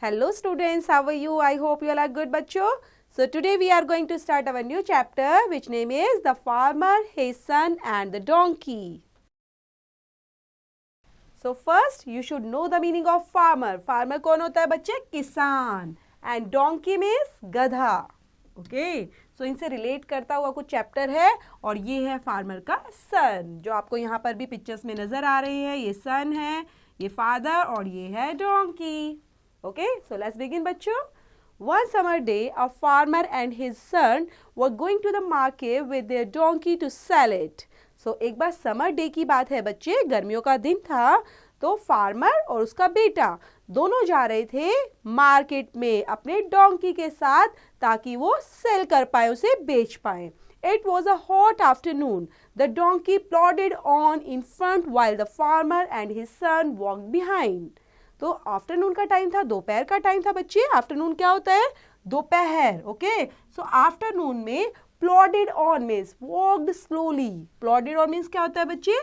Hello students, how are you? I hope you all are good bachcho. So today we are going to start our new chapter which name is The Farmer, His Son and the Donkey. So first you should know the meaning of farmer. Farmer कौन होता है बच्चे? किसान. And donkey means गधा. Okay. So इनसे relate करता हुआ कुछ चैप्टर है और ये है फार्मर का सन जो आपको यहाँ पर भी पिक्चर्स में नजर आ रही है. ये सन है, ये फादर और ये है donkey. Okay, so let's begin बच्चों. One summer day, a farmer and his son were going to the market with their donkey to sell it. So एक बार समर डे की बात है बच्चे, गर्मियों का दिन था तो फार्मर और उसका बेटा दोनों जा रहे थे मार्केट में अपने डोंकी के साथ ताकि वो सेल कर पाए, उसे बेच पाए. It was a hot afternoon. The donkey plodded on in front while the farmer and his son walked behind. तो आफ्टरनून का टाइम था, दोपहर का टाइम था बच्चे. आफ्टरनून क्या होता है? दोपहर. ओके, सो आफ्टरनून में plodded on means walked slowly. Plodded on means क्या होता है बच्चे?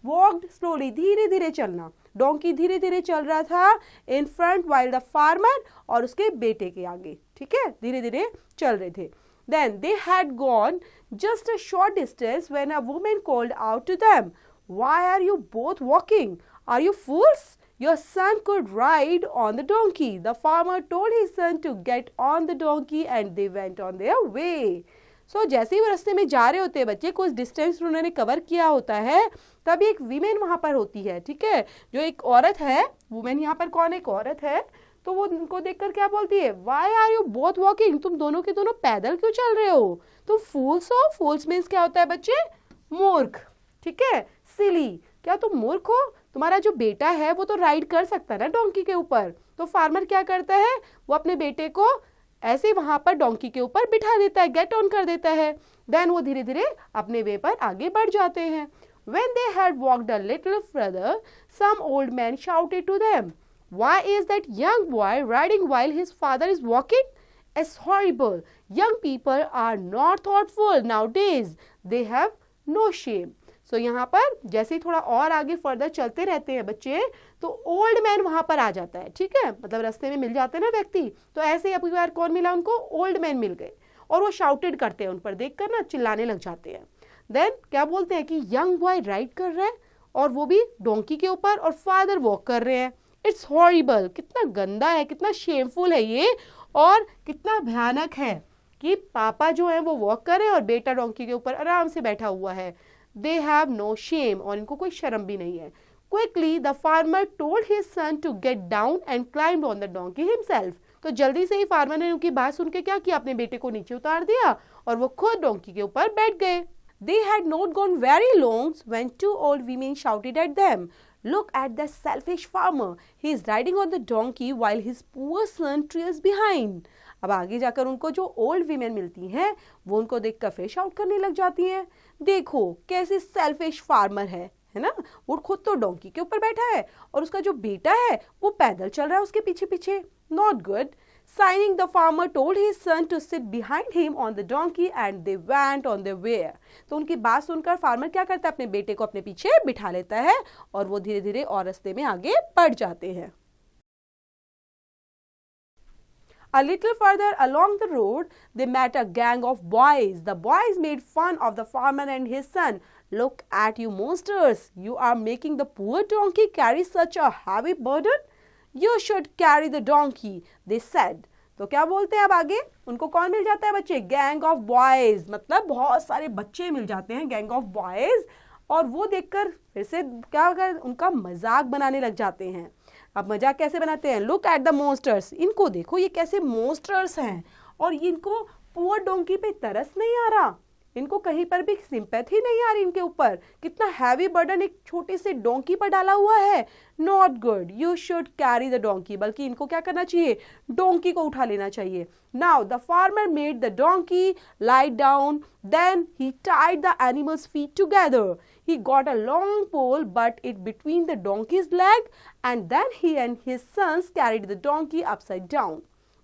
वॉक्ड स्लोली, धीरे धीरे चलना. डोंकी धीरे धीरे चल रहा था in front while the farmer और उसके बेटे के आगे. ठीक है, धीरे धीरे चल रहे थे. Then they had gone just a short distance when a woman called out to them, "Why are you both walking? Are you fools? Your son could ride on the donkey." The farmer told his son to get on the donkey and they went on their way. So जैसे ही वो रास्ते में जा रहे होते हैं बच्चे, कुछ डिस्टेंस उन्होंने कवर किया होता है, तभी एक वीमेन वहाँ पर होती है. ठीक है, जो एक औरत है, वुमेन यहाँ पर कौन? एक औरत है. तो वो उनको देखकर क्या बोलती है? Why are you both walking? तुम दोनों के दोनों पैदल क्यों चल रहे हो? तुम फूल्स हो. फूल्स मीन्स क्या होता है बच्चे? मूर्ख. ठीक है, सिली. क्या तुम मूर्ख हो? तुम्हारा जो बेटा है वो तो राइड कर सकता है ना डोंकी के ऊपर. तो फार्मर क्या करता है? वो अपने बेटे को ऐसे वहां पर डोंकी के ऊपर बिठा देता है, गेट ऑन कर देता है. देन वो धीरे धीरे अपने वे पर आगे बढ़ जाते हैं. When they had walked a little further, some old man shouted to them, "Why is that young boy riding while his father is walking? It's horrible. Young people are not thoughtful nowadays. They have no shame." So यहाँ पर जैसे ही थोड़ा और आगे further चलते रहते हैं बच्चे, तो ओल्ड मैन वहां पर आ जाता है. ठीक है, मतलब रास्ते में मिल जाते हैं ना व्यक्ति. तो ऐसे ही अब बार कौन मिला उनको? ओल्ड मैन मिल गए और वो शाउटेड करते हैं, उन पर देखकर ना चिल्लाने लग जाते हैं. देन क्या बोलते हैं कि यंग बॉय राइड कर रहे हैं और वो भी डोंकी के ऊपर और फादर वॉक कर रहे हैं. It's horrible. कितना गंदा है, कितना शेमफुल है ये और कितना भयानक है कि पापा जो है वो वॉक कर रहे हैं और बेटा डोंकी के ऊपर आराम से बैठा हुआ है. They have no shame और इनको कोई शर्म भी नहीं है. Quickly the farmer told his son to get down and climbed on the donkey himself. तो जल्दी से ही फार्मर ने उनकी बात सुन के क्या किया? अपने बेटे को नीचे उतार दिया और वो खुद डोंकी के ऊपर बैठ गए. They had not gone very long when two old women shouted at them, "Look at the selfish farmer. He is riding on the donkey while his poor son trails behind." अब आगे जाकर उनको जो old women मिलती हैं वो उनको देखकर फिर शाउट करने लग जाती हैं, देखो कैसे सेल्फिश फार्मर है ना. वो खुद तो डोंकी के ऊपर बैठा है और उसका जो बेटा है वो पैदल चल रहा है उसके पीछे पीछे. Not good. Signing, the farmer told his son to sit behind him on the donkey and they went on their way. तो उनकी बात सुनकर फार्मर क्या करता है? अपने बेटे को अपने पीछे बिठा लेता है और वो धीरे धीरे और रास्ते में आगे बढ़ जाते हैं. A little further along the road, they met a gang of boys. The boys made fun of the farmer and his son. "Look at you monsters! You are making the poor donkey carry such a heavy burden. You should carry the donkey," they said. तो क्या बोलते हैं अब आगे? उनको कौन मिल जाता है बच्चे? Gang of boys. मतलब बहुत सारे बच्चे मिल जाते हैं, गैंग ऑफ बॉयज. और वो देखकर फिर से क्या कर उनका मजाक बनाने लग जाते हैं. अब मजाक कैसे बनाते हैं? Look at the monsters. इनको देखो ये कैसे मोस्टर्स हैं और इनको पुअर डोंकी पे तरस नहीं आ रहा, इनको कहीं पर भी सिंपैथी नहीं आ रही इनके ऊपर. कितना हैवी बर्डन एक छोटे से डोंकी पर डाला हुआ है. Not good. You should carry the donkey. बल्कि इनको क्या करना चाहिए? डोंकी को उठा लेना चाहिए. Now the farmer made the donkey lie down. Then he tied the animal's feet together. He got a long pole, but it between the donkey's leg, and then he and his sons carried the donkey upside down.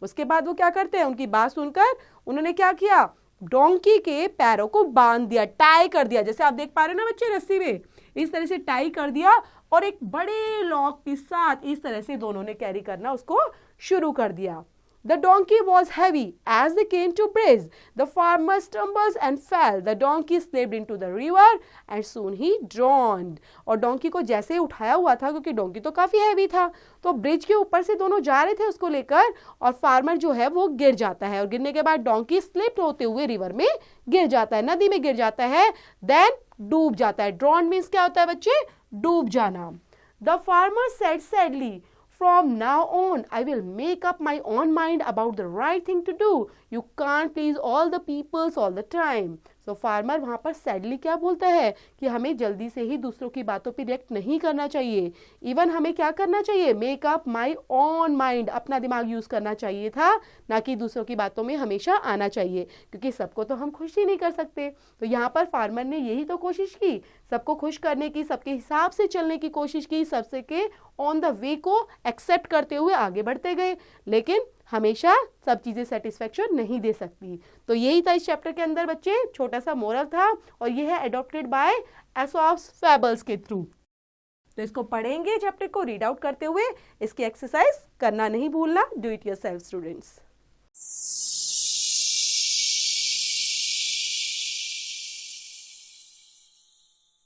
उसके बाद वो क्या करते हैं? उनकी बात सुनकर उन्होंने क्या किया? डोंकी के पैरों को बांध दिया, टाई कर दिया, जैसे आप देख पा रहे हो ना बच्चे रस्सी में, इस तरह से टाई कर दिया और एक बड़े लॉक के साथ इस तरह से दोनों ने कैरी करना उसको शुरू कर दिया। The donkey was heavy. As they came to bridge, the farmer stumbled and fell. The donkey slipped into the river and soon he drowned. और डोंकी को जैसे ही उठाया हुआ था, क्योंकि डोंकी तो काफी हैवी था, तो ब्रिज के ऊपर से दोनों जा रहे थे उसको लेकर, और फार्मर जो है वो गिर जाता है, और गिरने के बाद डोंकी स्लिप होते हुए रिवर में गिर जाता है, नदी में गिर जाता है, देन डूब जाता है। ड्रॉन मीन्स क्या होता है बच्चे? डूब जाना। The farmer said sadly, From now on, I will make up my own mind about the right thing to do. You can't please all the peoples all the time. So farmer वहाँ पर sadly क्या बोलता है कि हमें जल्दी से ही दूसरों की बातों पर रिएक्ट नहीं करना चाहिए। इवन हमें क्या करना चाहिए? Make up my on mind, अपना दिमाग यूज करना चाहिए था, ना कि दूसरों की बातों में हमेशा आना चाहिए, क्योंकि सबको तो हम खुश ही नहीं कर सकते। तो यहाँ पर फार्मर ने यही तो कोशिश की, सबको खुश करने की, सबके हिसाब से चलने की कोशिश की, सबसे के ऑन द वे को एक्सेप्ट करते हुए आगे बढ़ते गए, लेकिन हमेशा सब चीजें सेटिस्फेक्शन नहीं दे सकती। तो यही था इस चैप्टर के अंदर बच्चे, छोटा सा मोरल था, और ये है एडॉप्टेड बाय एसॉप्स फैबल्स के थ्रू। तो इसको पढ़ेंगे, चैप्टर को रीड आउट करते हुए, इसकी एक्सरसाइज करना नहीं भूलना। Do it yourself students.